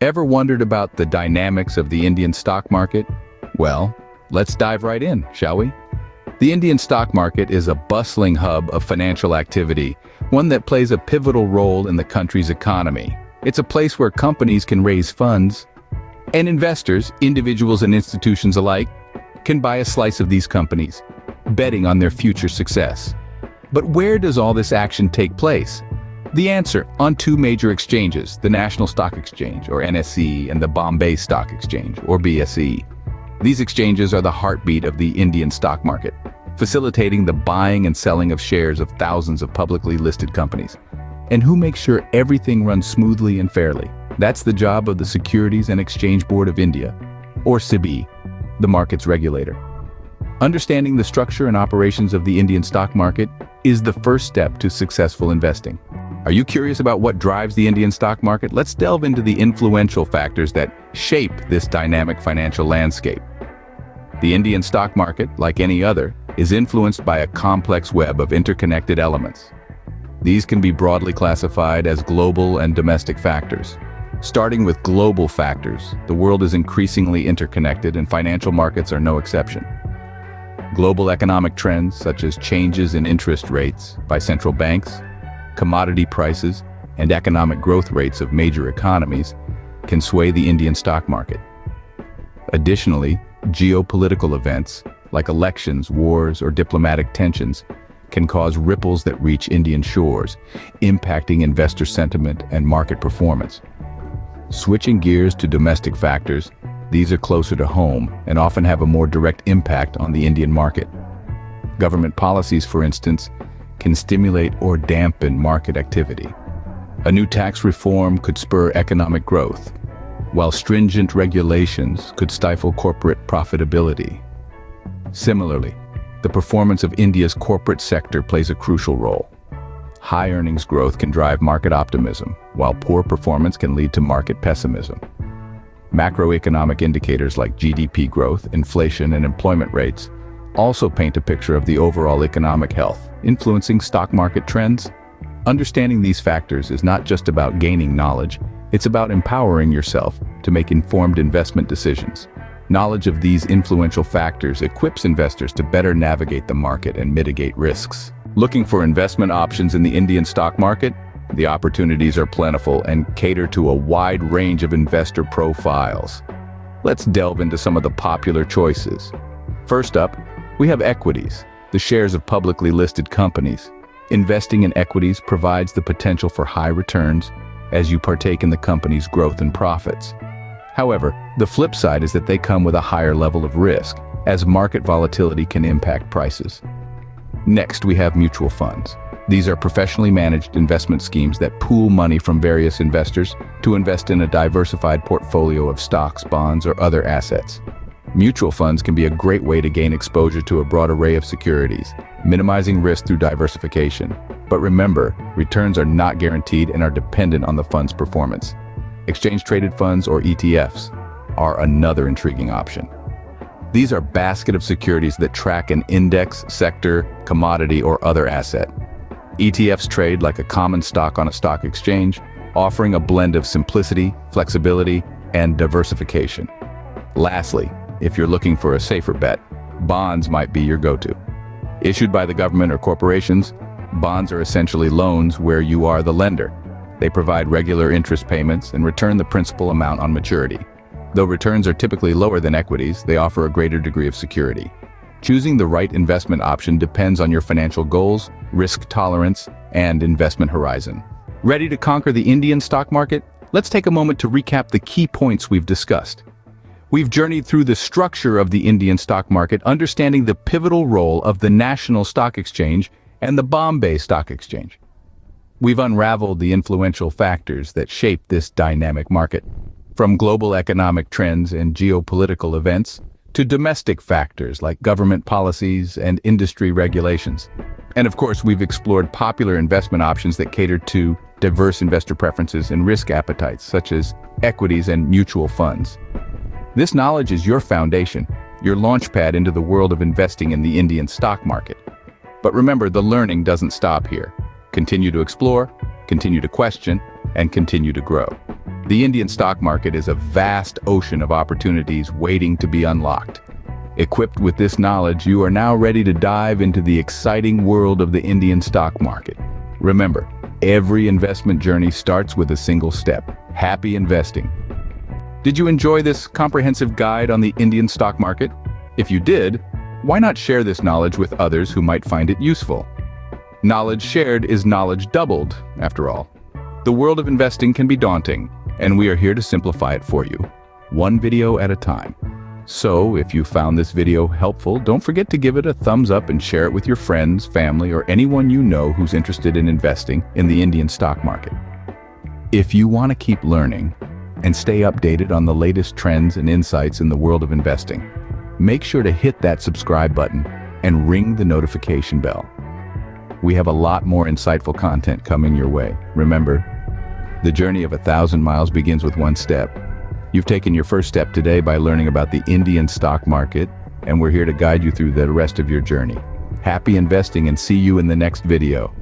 Ever wondered about the dynamics of the Indian stock market? Well, let's dive right in, shall we? The Indian stock market is a bustling hub of financial activity, one that plays a pivotal role in the country's economy. It's a place where companies can raise funds, and investors, individuals and institutions alike, can buy a slice of these companies, betting on their future success. But where does all this action take place? The answer: on two major exchanges, the National Stock Exchange, or NSE, and the Bombay Stock Exchange, or BSE. These exchanges are the heartbeat of the Indian stock market, facilitating the buying and selling of shares of thousands of publicly listed companies. And who makes sure everything runs smoothly and fairly? That's the job of the Securities and Exchange Board of India, or SEBI, the market's regulator. Understanding the structure and operations of the Indian stock market is the first step to successful investing. Are you curious about what drives the Indian stock market? Let's delve into the influential factors that shape this dynamic financial landscape. The Indian stock market, like any other, is influenced by a complex web of interconnected elements. These can be broadly classified as global and domestic factors. Starting with global factors, the world is increasingly interconnected and financial markets are no exception. Global economic trends, such as changes in interest rates by central banks, commodity prices, and economic growth rates of major economies, can sway the Indian stock market. Additionally, geopolitical events, like elections, wars, or diplomatic tensions, can cause ripples that reach Indian shores, impacting investor sentiment and market performance. Switching gears to domestic factors, these are closer to home and often have a more direct impact on the Indian market. Government policies, for instance, can stimulate or dampen market activity. A new tax reform could spur economic growth, while stringent regulations could stifle corporate profitability. Similarly, the performance of India's corporate sector plays a crucial role. High earnings growth can drive market optimism, while poor performance can lead to market pessimism. Macroeconomic indicators like GDP growth, inflation, and employment rates also paint a picture of the overall economic health, influencing stock market trends. Understanding these factors is not just about gaining knowledge, it's about empowering yourself to make informed investment decisions. Knowledge of these influential factors equips investors to better navigate the market and mitigate risks. Looking for investment options in the Indian stock market? The opportunities are plentiful and cater to a wide range of investor profiles. Let's delve into some of the popular choices. First up, we have equities, the shares of publicly listed companies. Investing in equities provides the potential for high returns as you partake in the company's growth and profits. However, the flip side is that they come with a higher level of risk, as market volatility can impact prices. Next, we have mutual funds. These are professionally managed investment schemes that pool money from various investors to invest in a diversified portfolio of stocks, bonds, or other assets. Mutual funds can be a great way to gain exposure to a broad array of securities, minimizing risk through diversification. But remember, returns are not guaranteed and are dependent on the fund's performance. Exchange-traded funds, or ETFs, are another intriguing option. These are baskets of securities that track an index, sector, commodity, or other asset. ETFs trade like a common stock on a stock exchange, offering a blend of simplicity, flexibility, and diversification. Lastly, if you're looking for a safer bet, bonds might be your go-to. Issued by the government or corporations, bonds are essentially loans where you are the lender. They provide regular interest payments and return the principal amount on maturity. Though returns are typically lower than equities, they offer a greater degree of security. Choosing the right investment option depends on your financial goals, risk tolerance, and investment horizon. Ready to conquer the Indian stock market? Let's take a moment to recap the key points we've discussed. We've journeyed through the structure of the Indian stock market, understanding the pivotal role of the National Stock Exchange and the Bombay Stock Exchange. We've unraveled the influential factors that shape this dynamic market, from global economic trends and geopolitical events to domestic factors like government policies and industry regulations. And of course, we've explored popular investment options that cater to diverse investor preferences and risk appetites, such as equities and mutual funds. This knowledge is your foundation, your launchpad into the world of investing in the Indian stock market. But remember, the learning doesn't stop here. Continue to explore, continue to question, and continue to grow. The Indian stock market is a vast ocean of opportunities waiting to be unlocked. Equipped with this knowledge, you are now ready to dive into the exciting world of the Indian stock market. Remember, every investment journey starts with a single step: happy investing. Did you enjoy this comprehensive guide on the Indian stock market? If you did, why not share this knowledge with others who might find it useful? Knowledge shared is knowledge doubled, after all. The world of investing can be daunting, and we are here to simplify it for you, one video at a time. So, if you found this video helpful, don't forget to give it a thumbs up and share it with your friends, family, or anyone you know who's interested in investing in the Indian stock market. If you want to keep learning and stay updated on the latest trends and insights in the world of investing, make sure to hit that subscribe button and ring the notification bell. We have a lot more insightful content coming your way. Remember, the journey of 1,000 miles begins with one step. You've taken your first step today by learning about the Indian stock market, and we're here to guide you through the rest of your journey. Happy investing, and see you in the next video.